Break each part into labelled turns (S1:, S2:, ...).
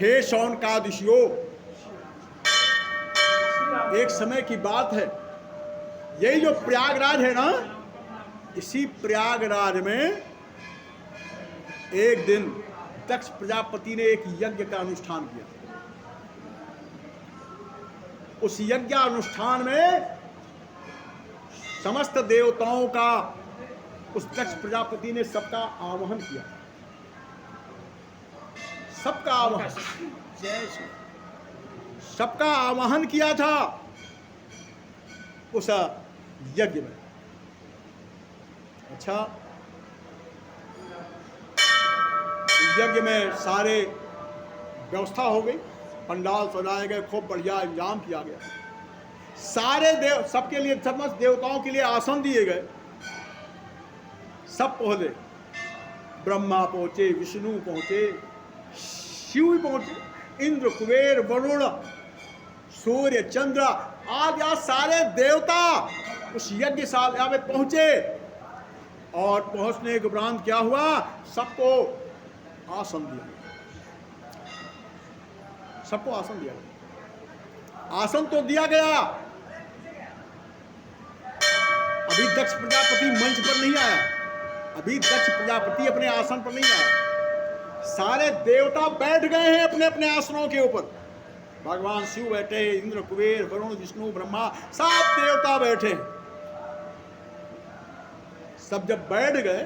S1: हे शौनकादिशियो, एक समय की बात है, यही जो प्रयागराज है ना, इसी प्रयागराज में एक दिन दक्ष प्रजापति ने एक यज्ञ का अनुष्ठान किया। उस यज्ञ अनुष्ठान में समस्त देवताओं का उस दक्ष प्रजापति ने सबका आवाहन किया, सबका आवाहन, सबका आवाहन किया था उस यज्ञ में। अच्छा, यज्ञ में सारे व्यवस्था हो गई, पंडाल सजाए गए, खूब बढ़िया इंतजाम किया गया, सारे देव सबके लिए, समस्त देवताओं के लिए आसन दिए गए। सब पहुंचे, ब्रह्मा पहुंचे, विष्णु पहुंचे, शिव पहुंचे, इंद्र कुबेर वरुण सूर्य चंद्र आदि सारे देवता उस यज्ञशाला में पहुंचे। और पहुंचने के उपरांत क्या हुआ, सबको आसन दिया, सबको आसन दिया गया। आसन तो दिया गया, अभी दक्ष प्रजापति मंच पर नहीं आया, अभी दक्ष प्रजापति अपने आसन पर नहीं आया। सारे देवता बैठ गए हैं अपने अपने आसनों के ऊपर। भगवान शिव बैठे, इंद्र कुबेर वरुण विष्णु ब्रह्मा सब देवता बैठे। सब जब बैठ गए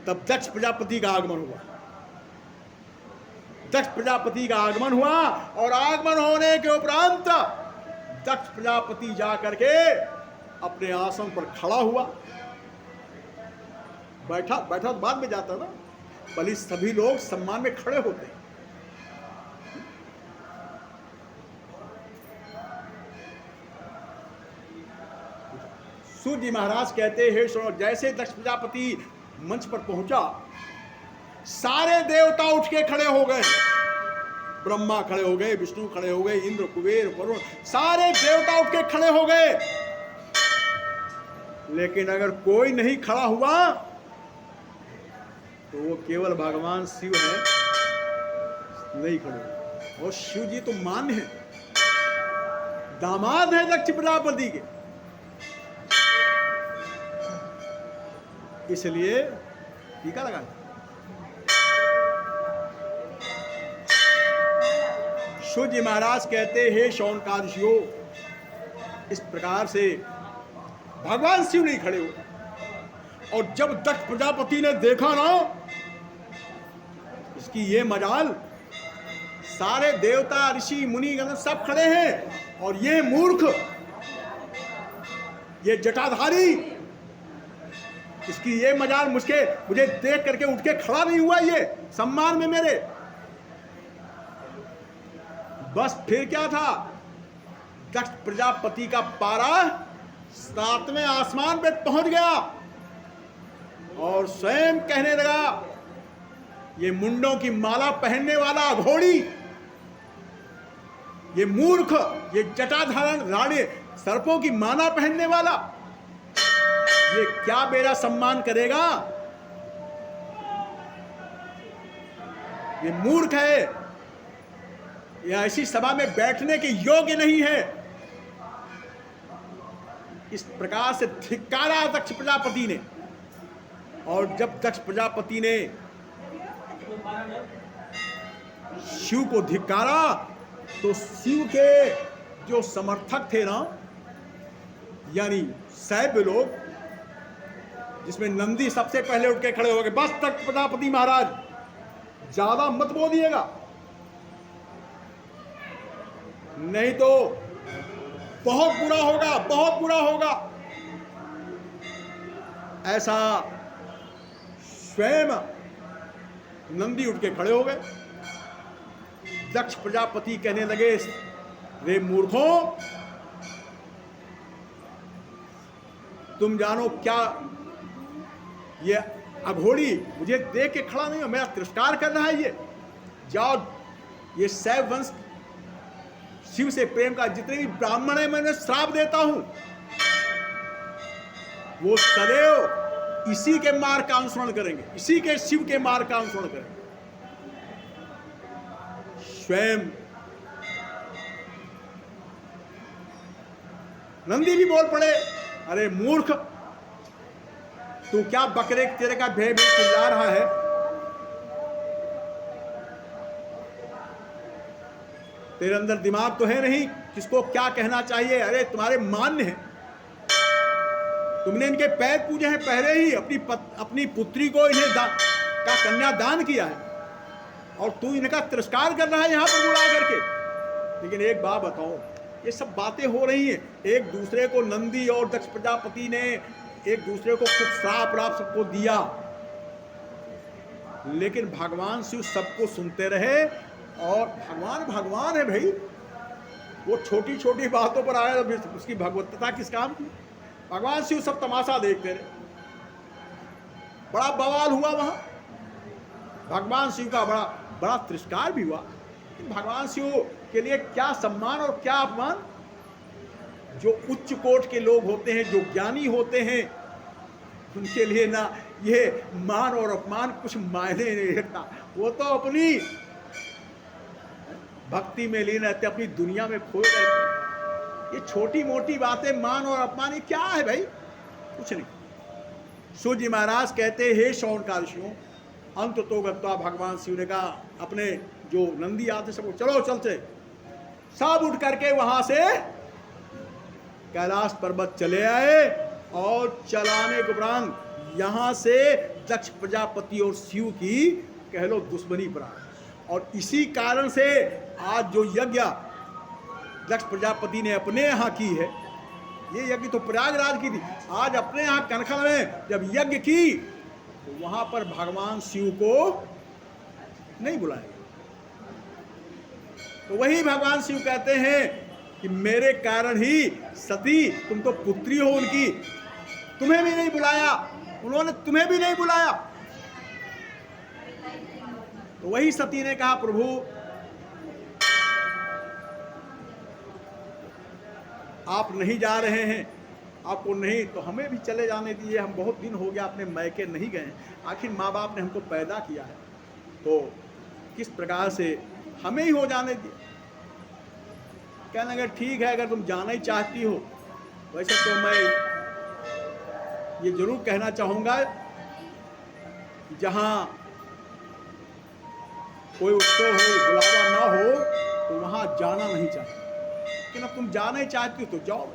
S1: तब दक्ष प्रजापति का आगमन हुआ। दक्ष प्रजापति का आगमन हुआ और आगमन होने के उपरांत दक्ष प्रजापति जाकर के अपने आसन पर खड़ा हुआ। बैठा बैठा तो बाद में जाता ना, बल्कि सभी लोग सम्मान में खड़े होते। सूर्य महाराज कहते हैं, सुनो, जैसे दक्ष प्रजापति मंच पर पहुंचा, सारे देवता उठ के खड़े हो गए। ब्रह्मा खड़े हो गए, विष्णु खड़े हो गए, इंद्र कुबेर वरुण सारे देवता उठ के खड़े हो गए। लेकिन अगर कोई नहीं खड़ा हुआ तो वो केवल भगवान शिव है, नहीं खड़े हुए। और शिव जी तो मान्य है, दामाद है दक्ष प्रजापति के, इसलिए टीका लगा। सूर्य महाराज कहते, हे शौनकादिशियो, इस प्रकार से भगवान शिव नहीं खड़े हुए। और जब दक्ष प्रजापति ने देखा ना इसकी ये मजाल, सारे देवता ऋषि मुनि गण सब खड़े हैं और ये मूर्ख, ये जटाधारी, इसकी ये मजाल, मुझे देख करके उठ के खड़ा नहीं हुआ ये सम्मान में मेरे। बस फिर क्या था, दक्ष प्रजापति का पारा 7वें आसमान पे पहुंच गया और स्वयं कहने लगा, ये मुंडों की माला पहनने वाला घोड़ी, ये मूर्ख, ये जटाधारण राणे सर्पों की माला पहनने वाला, ये क्या मेरा सम्मान करेगा? ये मूर्ख है, यह ऐसी सभा में बैठने के योग्य नहीं है। इस प्रकार से धिक्कारा दक्ष प्रजापति ने। और जब दक्ष प्रजापति ने शिव को धिक्कारा तो शिव के जो समर्थक थे ना, यानी सैव्य लोग, जिसमें नंदी सबसे पहले उठ के खड़े हो गए, बस दक्ष प्रजापति महाराज ज्यादा मत बोलिएगा, नहीं तो बहुत बुरा होगा, बहुत बुरा होगा। ऐसा स्वयं नंदी उठ के खड़े हो गए। दक्ष प्रजापति कहने लगे, रे मूर्खों, तुम जानो क्या ये अघोड़ी मुझे देख के खड़ा नहीं हो, मेरा तिरस्कार कर रहा है ये। जाओ, ये शैव वंश शिव से प्रेम का जितने भी ब्राह्मण है, मैं श्राप देता हूं, वो सदैव इसी के मार्ग का अनुसरण करेंगे, इसी के शिव के मार्ग का अनुसरण करेंगे। स्वयं नंदी भी बोल पड़े, अरे मूर्ख, तू क्या बकरे तेरे का भय भय चिल्ला रहा है? तेरे अंदर दिमाग तो है नहीं, किसको क्या कहना चाहिए? अरे तुम्हारे मान्य है, तुमने इनके पैर पूजे हैं, पहले ही अपनी पुत्री को इन्हें का कन्यादान किया है, और तू इनका तिरस्कार कर रहा है यहां पर बुला करके। लेकिन एक बात बताओ, ये सब बातें हो रही हैं, एक दूसरे को नंदी और दक्ष प्रजापति ने एक दूसरे को खूब श्राप राप सबको दिया, लेकिन भगवान शिव सबको सुनते रहे। और भगवान है भाई, वो छोटी छोटी बातों पर आया, उसकी भगवत्ता किस काम की? भगवान शिव सब तमाशा देखते रहे, बड़ा बवाल हुआ वहां, भगवान शिव का बड़ा तिरस्कार भी हुआ। भगवान शिव के लिए क्या सम्मान और क्या अपमान। जो उच्च कोट के लोग होते हैं, जो ज्ञानी होते हैं, उनके लिए ना ये मान और अपमान कुछ मायने नहीं रखता। वो तो अपनी भक्ति में लीन रहते, अपनी दुनिया में खोए रहते। ये छोटी मोटी बातें, मान और अपमान, ये क्या है भाई? कुछ नहीं। सूर्य जी महाराज कहते, हे शौनकादियों, अंत तो गत्वा, भगवान शिव ने कहा अपने जो नंदी आते सबको, चलो चलते। सब उठ करके वहां से कैलाश पर्वत चले आए, और चलाने के उपरांत यहां से दक्ष प्रजापति और शिव की कह लो दुश्मनी पर आ। और इसी कारण से आज जो यज्ञ दक्ष प्रजापति ने अपने यहाँ की है, ये यज्ञ तो प्रयागराज की थी, आज अपने यहाँ कनखल में जब यज्ञ की तो वहां पर भगवान शिव को नहीं बुलाया। तो वही भगवान शिव कहते हैं कि मेरे कारण ही सती, तुम तो पुत्री हो उनकी, तुम्हें भी नहीं बुलाया, उन्होंने तुम्हें भी नहीं बुलाया। तो वही सती ने कहा, प्रभु आप नहीं जा रहे हैं, आपको नहीं तो हमें भी चले जाने दीजिए, हम बहुत दिन हो गया अपने मैके नहीं गए, आखिर माँ बाप ने हमको पैदा किया है, तो किस प्रकार से हमें ही हो जाने दिए। कहने लगे ठीक है, अगर तुम जाना ही चाहती हो, वैसे तो मैं ये जरूर कहना चाहूँगा, जहाँ कोई उत्सव हो, बुलावा ना हो, तो वहाँ जाना नहीं चाहिए, लेकिन अब तुम जाना ही चाहती हो तो जाओ।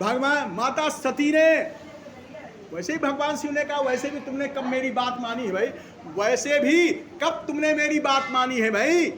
S1: भगवान माता सती ने, वैसे ही भगवान शिव ने कहा, वैसे भी तुमने कब मेरी बात मानी है भाई, वैसे भी कब तुमने मेरी बात मानी है भाई,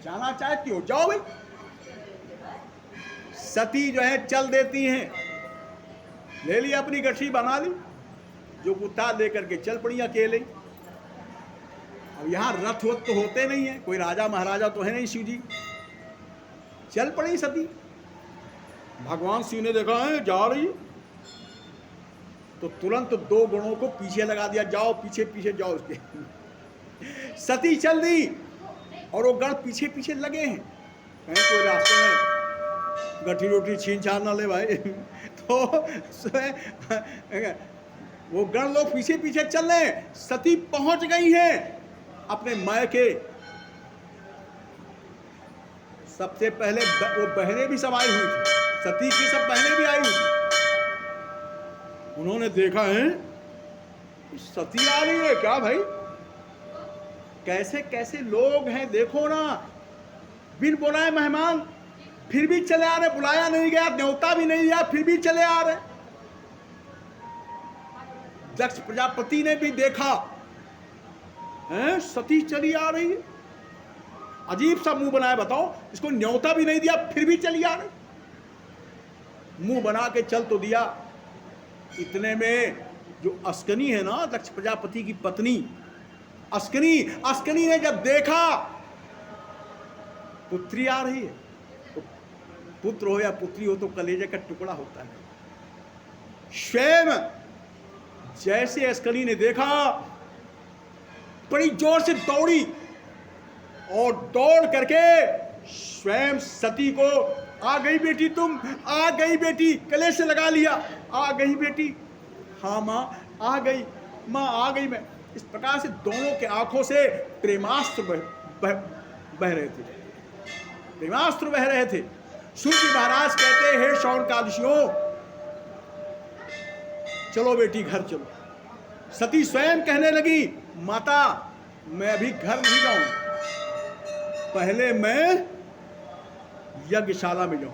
S1: जाना चाहती हो जाओ भाई। सती जो है चल देती हैं, ले ली अपनी गठरी बना ली, जो कुत्ता लेकर के चल पड़ी अकेले। अब यहाँ रथ वथ तो होते नहीं है, कोई राजा महाराजा तो है नहीं शिव जी, चल पड़ी सती। भगवान शिव ने देखा है जा रही, तो तुरंत दो गणों को पीछे लगा दिया, जाओ पीछे पीछे जाओ उसके। सती चल दी और वो गण पीछे पीछे लगे हैं, कहीं कोई रास्ते में गठी रोटी छीन छान ना ले भाई। तो वो गण लोग पीछे पीछे चल रहे हैं, सती पहुंच गई हैं अपने मायके। सबसे पहले वो बहनें भी सब आई हुई थी, सती की सब बहनें भी आई हुई थी। उन्होंने देखा है सती आ रही है क्या भाई, कैसे कैसे लोग हैं देखो ना, बिन बुलाए मेहमान फिर भी चले आ रहे, बुलाया नहीं गया, न्योता भी नहीं दिया, फिर भी चले आ रहे। दक्ष प्रजापति ने भी देखा हैं सती चली आ रही है, अजीब सा मुंह बनाया, बताओ इसको न्योता भी नहीं दिया फिर भी चली आ रही। मुंह बना के चल तो दिया, इतने में जो अस्कनी है ना दक्ष प्रजापति की पत्नी अस्कनी ने जब देखा पुत्री आ रही है, तो पुत्र हो या पुत्री हो तो कलेजे का टुकड़ा होता है। स्वयं जैसे अस्कनी ने देखा, बड़ी जोर से दौड़ी और दौड़ करके स्वयं सती को, आ गई बेटी तुम, आ गई बेटी, गले से लगा लिया, आ गई बेटी, हाँ माँ आ गई, माँ आ गई मैं। इस प्रकार से दोनों के आंखों से प्रेमास्त्र बह रहे थे, प्रेमास्त्र बह रहे थे। सूत जी महाराज कहते, हे शौनकादिशियों, चलो बेटी घर चलो। सती स्वयं कहने लगी, माता मैं अभी घर नहीं जाऊं, पहले मैं यज्ञशाला में जाऊं,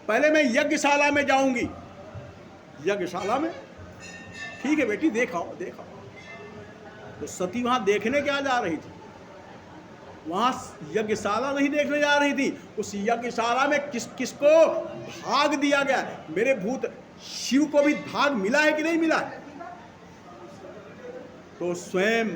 S1: पहले मैं यज्ञशाला में जाऊंगी। यज्ञशाला में? ठीक है बेटी, देखाओ देखाओ। तो सती वहां देखने क्या जा रही थी? वहां यज्ञशाला नहीं देखने जा रही थी। उस यज्ञशाला में किस किसको भाग दिया गया? मेरे भूत शिव को भी भाग मिला है कि नहीं मिला है? तो स्वयं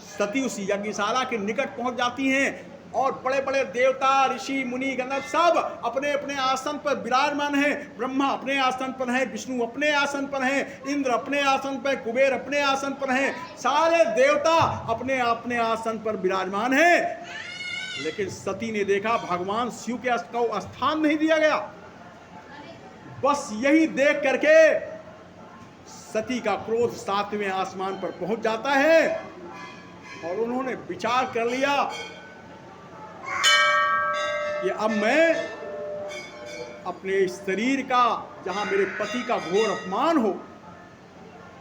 S1: सती उस यज्ञशाला के निकट पहुंच जाती हैं और बड़े बड़े देवता, ऋषि, मुनि, गंधर्व सब अपने अपने आसन पर विराजमान हैं। ब्रह्मा अपने आसन पर हैं, विष्णु अपने आसन पर हैं, इंद्र अपने आसन पर, कुबेर अपने आसन पर हैं, सारे देवता अपने अपने आसन पर विराजमान हैं। लेकिन सती ने देखा भगवान शिव के को स्थान नहीं दिया गया। बस यही देख करके सती का क्रोध 7वें आसमान पर पहुंच जाता है और उन्होंने विचार कर लिया कि अब मैं अपने शरीर का, जहां मेरे पति का घोर अपमान हो,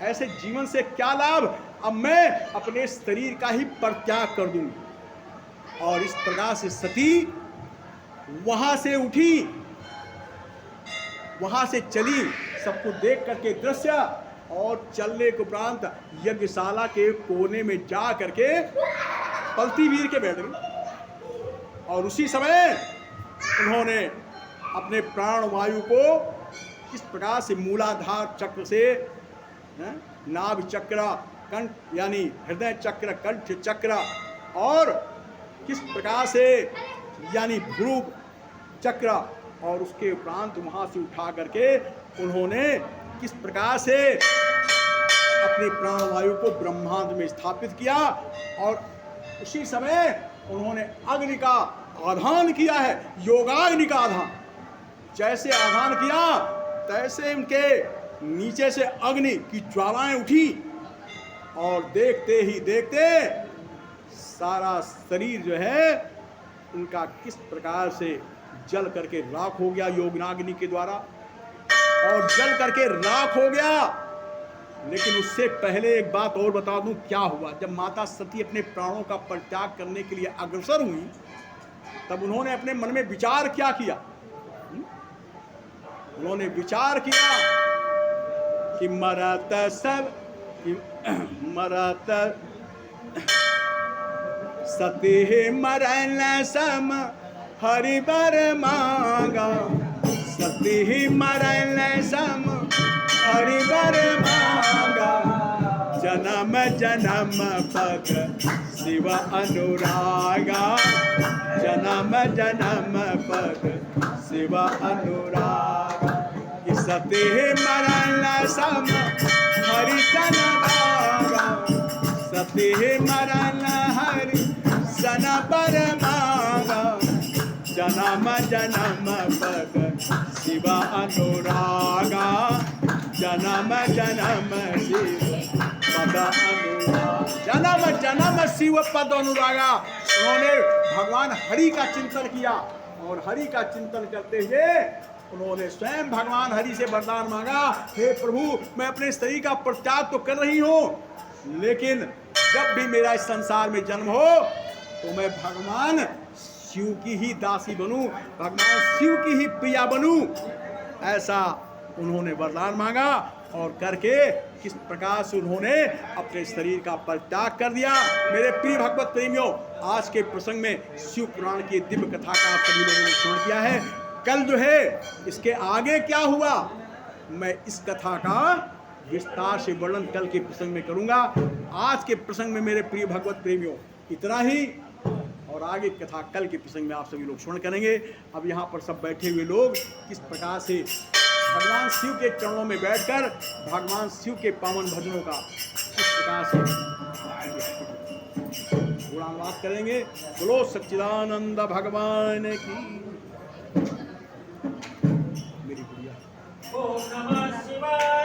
S1: ऐसे जीवन से क्या लाभ? अब मैं अपने शरीर का ही परित्याग कर दूंगी। और इस प्रकार से सती वहां से उठी, वहां से चली, सबको देख करके दृश्य, और चलने के उपरांत यज्ञशाला के कोने में जा करके पलती वीर के बैठ गई। और उसी समय उन्होंने अपने प्राण वायु को इस प्रकार से मूलाधार चक्र से नाभ चक्र, कंठ यानी हृदय चक्र, कंठ चक्र, और किस प्रकार से यानी भ्रू चक्र, और उसके उपरांत वहां से उठा करके उन्होंने किस प्रकार से अपने प्राण वायु को ब्रह्मांड में स्थापित किया। और उसी समय उन्होंने अग्नि का आधान किया है, योगाग्नि का आधान। जैसे आधान किया तैसे उनके नीचे से अग्नि की ज्वालाएं उठी और देखते ही देखते सारा शरीर जो है उनका किस प्रकार से जल करके राख हो गया योगाग्नि के द्वारा, और जल करके राख हो गया। लेकिन उससे पहले एक बात और बता दूं क्या हुआ। जब माता सती अपने प्राणों का परित्याग करने के लिए अग्रसर हुई, तब उन्होंने अपने मन में विचार क्या किया? उन्होंने विचार किया कि मरत सब मरत सती मरन सम हरिबर मांगा, सती मरन सम हरिबर मांगा, जन्म जन्म पग शिव अनुरागा, जन्म जन्म पग शिव अनुरागा। कि सती मरन सम हरि सन भागा, सती मरन हरि सन पर मांगा, जन्म जन्म पग शिव अनुरागा, जन्म जन्म शिव पद अनुरागा, जन्म जन्म शिव पद अनुरागा। उन्होंने भगवान हरि का चिंतन किया और हरि का चिंतन करते हुए उन्होंने स्वयं भगवान हरि से वरदान मांगा, हे प्रभु मैं अपने शरीर का परित्याग तो कर रही हूँ, लेकिन जब भी मेरा इस संसार में जन्म हो तो मैं भगवान शिव की ही दासी बनूं, भगवान शिव की ही प्रिया बनूं। ऐसा उन्होंने वरदान मांगा और करके किस प्रकार से उन्होंने अपने शरीर का परित्याग कर दिया। मेरे प्रिय भगवत प्रेमियों, आज के प्रसंग में शिव पुराण की दिव्य कथा का आप सभी लोगों ने श्रवण किया है। कल जो है इसके आगे क्या हुआ, मैं इस कथा का विस्तार से वर्णन कल के प्रसंग में करूंगा। आज के प्रसंग में मेरे प्रिय भगवत प्रेमियों इतना ही, और आगे कथा कल के प्रसंग में आप सभी लोग श्रवण करेंगे। अब यहाँ पर सब बैठे हुए लोग किस प्रकार से भगवान शिव के चरणों में बैठकर भगवान शिव के पावन भजनों का किस प्रकार से गुणानुवाद करेंगे। बोलो सच्चिदानंद भगवान की। मेरी गुड़िया। ओम नमः शिवाय।